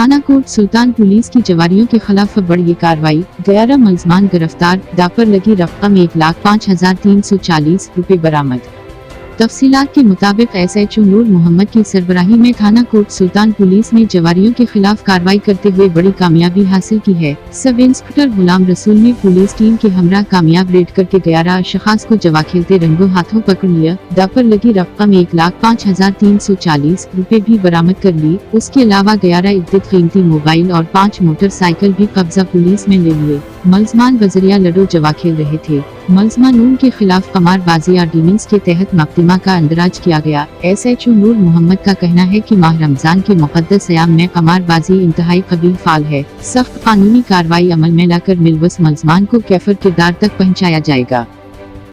थाना कोट सुल्तान पुलिस की जवारियों के खिलाफ बड़ी कार्रवाई, 11 मुलजमान गिरफ्तार, दापर लगी रकम 1,05,340 रुपए बरामद। तफसीलात के मुताबिक SHO नूर मोहम्मद की सरबराही में थाना कोट सुल्तान पुलिस ने जवारियों के खिलाफ कार्रवाई करते हुए बड़ी कामयाबी हासिल की है। सब इंस्पेक्टर गुलाम रसूल ने पुलिस टीम के हमरा कामयाब रेड करके 11 अशखास को जवा खेलते रंगों हाथों पकड़ लिया। दापर लगी रकम 1,05,340 रुपए भी बरामद कर ली। उसके अलावा 11 इद्दत कीमती मोबाइल और 5 मोटरसाइकिल भी कब्जा पुलिस में ले लिए। मुलजमान बजरिया लडो जवा खेल रहे थे। मुलजमानों के खिलाफ कमारबाजी ऑर्डिनेंस के तहत मुकदमा का अंदराज किया गया। SHO नूर मोहम्मद का कहना है कि माह रमजान के मुकद्दस अयाम में कमारबाजी इंतहाई कबील फाल है। सख्त कानूनी कार्रवाई अमल में लाकर मुलविस मुलजमान को कैफर किरदार तक पहुँचाया जाएगा।